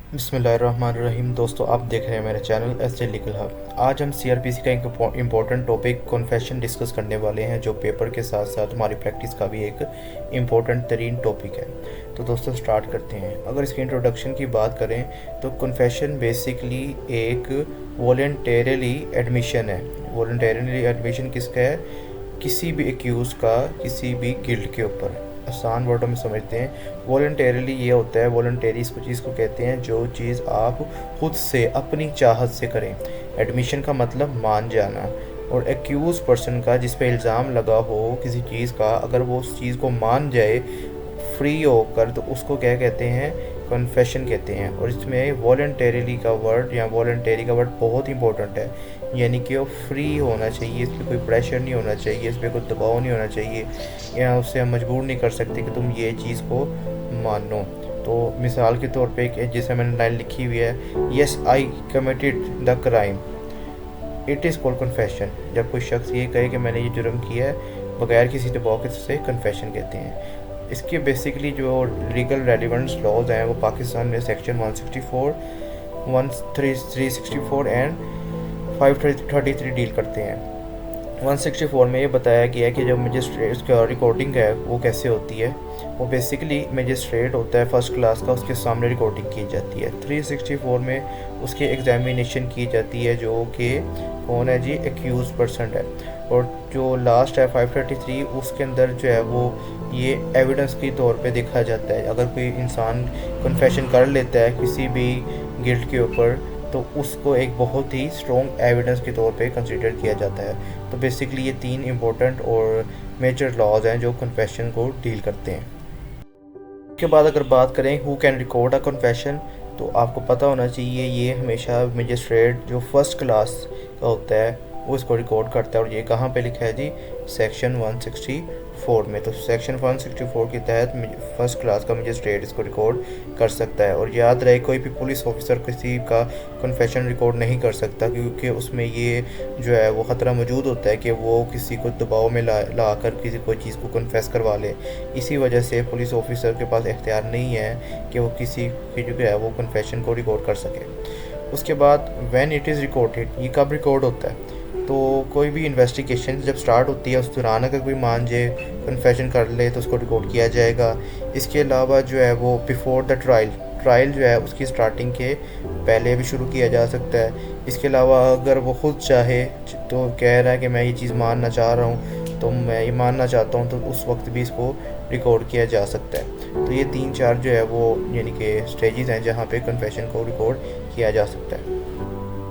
बिस्मिल्लाहिर्रहमानिर्रहीम। दोस्तों, आप देख रहे हैं मेरा चैनल एसजे लीगल हब। आज हम सीआरपीसी का एक इम्पोर्टेंट टॉपिक कन्फेशन डिस्कस करने वाले हैं, जो पेपर के साथ साथ हमारी प्रैक्टिस का भी एक इम्पोर्टेंट तरीन टॉपिक है। तो दोस्तों, स्टार्ट करते हैं। अगर इसकी इंट्रोडक्शन की बात करें तो कन्फेशन बेसिकली एक वॉलंटरीली एडमिशन है। वॉलंटरीली एडमिशन किसका है? किसी भी एक्यूज़ का किसी भी गिल्ट के ऊपर। आसान वर्डों में समझते हैं, वॉलंटरीली ये होता है, वॉलंटरी इसको चीज़ को कहते हैं जो चीज़ आप खुद से अपनी चाहत से करें। एडमिशन का मतलब मान जाना, और एक्यूज पर्सन का जिस पे इल्ज़ाम लगा हो किसी चीज़ का, अगर वो उस चीज़ को मान जाए फ्री होकर, तो उसको क्या कहते हैं? कन्फेशन कहते हैं। और इसमें वॉलंटरीली का वर्ड या वॉलंटरी का वर्ड बहुत इंपॉर्टेंट है, यानी कि वो फ्री होना चाहिए, इस पर कोई प्रेशर नहीं होना चाहिए, इस पर कोई दबाव नहीं होना चाहिए, या उससे हम मजबूर नहीं कर सकते कि तुम ये चीज़ को मानो। तो मिसाल के तौर पे जैसे मैंने लाइन लिखी हुई है, yes I committed the crime, it is called confession. जब कोई शख्स ये कहे कि मैंने ये जुर्म किया है बगैर किसी दबाव के, से कन्फेशन कहते हैं। इसके बेसिकली जो लीगल रेलिवेंस लॉज हैं वो पाकिस्तान में सेक्शन 164, 364 एंड 533 डील करते हैं। 164 में ये बताया गया है कि जब मजिस्ट्रेट का रिकॉर्डिंग है वो कैसे होती है। वो बेसिकली मजिस्ट्रेट होता है फर्स्ट क्लास का, उसके सामने रिकॉर्डिंग की जाती है। 364 में उसकी एग्जामिनेशन की जाती है, जो कि कौन है जी? एक्यूज पर्सन है। और जो लास्ट है 533, उसके अंदर जो है वो ये एविडेंस के तौर पे देखा जाता है। अगर कोई इंसान कन्फेशन कर लेता है किसी भी गिल्ट के ऊपर, तो उसको एक बहुत ही स्ट्रॉन्ग एविडेंस के तौर पे कंसीडर किया जाता है। तो बेसिकली ये तीन इम्पोर्टेंट और मेजर लॉज हैं जो कन्फेशन को डील करते हैं। उसके बाद अगर बात करें who can record a confession, तो आपको पता होना चाहिए ये हमेशा मजिस्ट्रेट जो फर्स्ट क्लास का होता है वो इसको रिकॉर्ड करता है। और ये कहाँ पे लिखा है जी? सेक्शन 164 में। तो सेक्शन 164 के तहत फर्स्ट क्लास का मजिस्ट्रेट इसको रिकॉर्ड कर सकता है। और याद रहे, कोई भी पुलिस ऑफिसर किसी का कन्फेशन रिकॉर्ड नहीं कर सकता, क्योंकि उसमें ये जो है वो ख़तरा मौजूद होता है कि वो किसी को दबाव में ला कर किसी कोई चीज़ को कन्फेस करवा ले। इसी वजह से पुलिस ऑफिसर के पास इख्तियार नहीं है कि वो किसी की जो है वो कन्फेशन को रिकॉर्ड कर सके। उसके बाद व्हेन इट इज़ रिकॉर्डेड, ये कब रिकॉर्ड होता है? तो कोई भी इन्वेस्टिगेशन जब स्टार्ट होती है उस दौरान अगर कोई मान जाए, कन्फेशन कर ले, तो उसको रिकॉर्ड किया जाएगा। इसके अलावा जो है वो बिफोर द ट्रायल जो है उसकी स्टार्टिंग के पहले भी शुरू किया जा सकता है। इसके अलावा अगर वो ख़ुद चाहे तो कह रहा है कि मैं ये चीज़ मानना चाह रहा हूँ, तो मैं ये मानना चाहता हूँ, तो उस वक्त भी इसको रिकॉर्ड किया जा सकता है। तो ये 3-4 जो है वो यानी कि स्टेजेस हैं जहाँ पे कन्फेशन को रिकॉर्ड किया जा सकता है।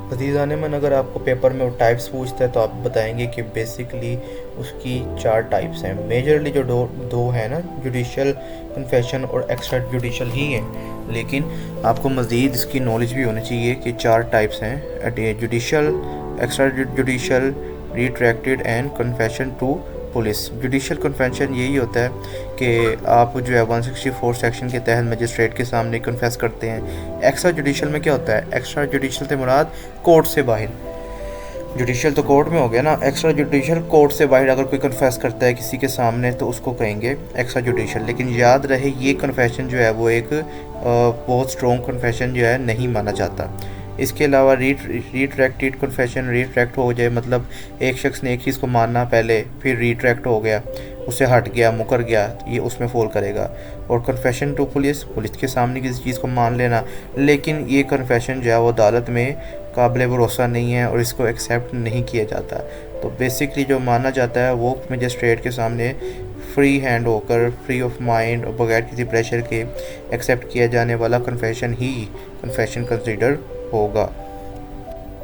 अज़ीज़ान मन, अगर आपको पेपर में वो टाइप्स पूछता है तो आप बताएंगे कि बेसिकली उसकी 4 टाइप्स हैं। मेजरली जो दो है ना, जुडिशल कन्फेशन और एक्स्ट्रा जुडिशल ही हैं, लेकिन आपको मज़ीद इसकी नॉलेज भी होनी चाहिए कि 4 टाइप्स हैं: judicial, extra judicial, retracted and confession to police. Judicial confession यही होता है कि आप जो है 164 सेक्शन के तहत मजिस्ट्रेट के सामने कन्फेस करते हैं। एक्स्ट्रा जुडिशल में क्या होता है? एक्स्ट्रा जुडिशल से मुराद कोर्ट से बाहर। जुडिशल तो कोर्ट में हो गया ना, एक्स्ट्रा जुडिशल कोर्ट से बाहर अगर कोई कन्फेस करता है किसी के सामने, तो उसको कहेंगे एक्स्ट्रा जुडिशल। लेकिन याद रहे, ये कन्फेशन जो है वो एक बहुत स्ट्रॉन्ग कन्फेशन जो है नहीं माना जाता। इसके अलावा रिट्रैक्टेड कन्फेशन, रिट्रैक्ट हो जाए मतलब एक शख्स ने एक चीज़ को मानना पहले, फिर रिट्रैक्ट हो गया, उससे हट गया, मुकर गया, तो ये उसमें फॉल करेगा। और कन्फेशन टू पुलिस, पुलिस के सामने किसी चीज़ को मान लेना, लेकिन ये कन्फेशन जो है वो अदालत में काबिल भरोसा नहीं है और इसको एक्सेप्ट नहीं किया जाता। तो बेसिकली जो माना जाता है वो मजिस्ट्रेट के सामने फ्री हैंड होकर, फ्री ऑफ माइंड और बगैर किसी प्रेशर के एक्सेप्ट किया जाने वाला कन्फेशन ही कन्फेशन कंसिडर होगा।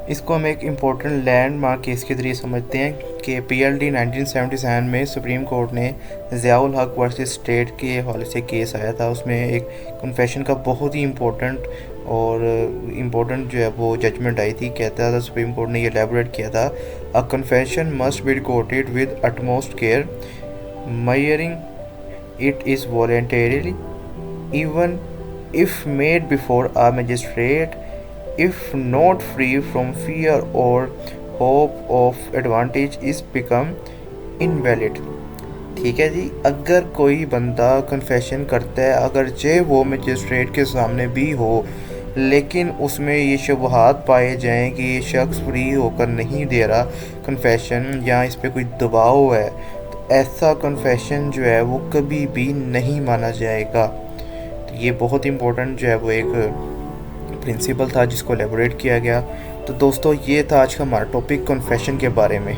इसको हम एक इम्पोर्टेंट लैंडमार्क केस के ज़रिए समझते हैं कि PLD 1977 में सुप्रीम कोर्ट ने ज़ियाउल हक वर्सेस स्टेट के हवाले से केस आया था। उसमें एक कन्फेशन का बहुत ही इम्पोर्टेंट जो है वो जजमेंट आई थी। कहता था सुप्रीम कोर्ट ने ये एलैबोरेट किया था, अ confession must be recorded with utmost care, measuring it is voluntarily, even if made before a magistrate, if not free from fear or hope of advantage is become invalid। ठीक है जी, अगर कोई बंदा confession करता है, अगर चाहे वो मजिस्ट्रेट के सामने भी हो, लेकिन उसमें ये शुबहात पाए जाएं कि ये शख्स फ्री होकर नहीं दे रहा कन्फेशन या इस पे कोई दबाव है, तो ऐसा कन्फेशन जो है वो कभी भी नहीं माना जाएगा। तो ये बहुत इंपॉर्टेंट जो है वो एक प्रिंसिपल था जिसको एलेबोरेट किया गया। तो दोस्तों ये था आज का हमारा टॉपिक कन्फेशन के बारे में।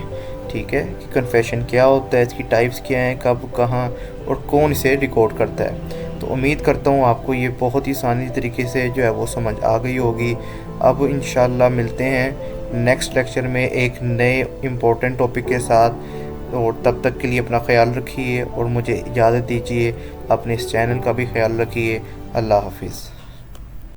ठीक है कि कन्फेशन क्या होता है, इसकी टाइप्स क्या हैं, कब कहाँ और कौन इसे रिकॉर्ड करता है। तो उम्मीद करता हूँ आपको ये बहुत ही आसानी तरीके से जो है वो समझ आ गई होगी। अब इंशाल्लाह मिलते हैं नेक्स्ट लेक्चर में एक नए इम्पोर्टेंट टॉपिक के साथ। और तब तक के लिए अपना ख्याल रखिए और मुझे इजाज़त दीजिए। अपने इस चैनल का भी ख्याल रखिए। अल्लाह हाफिज़।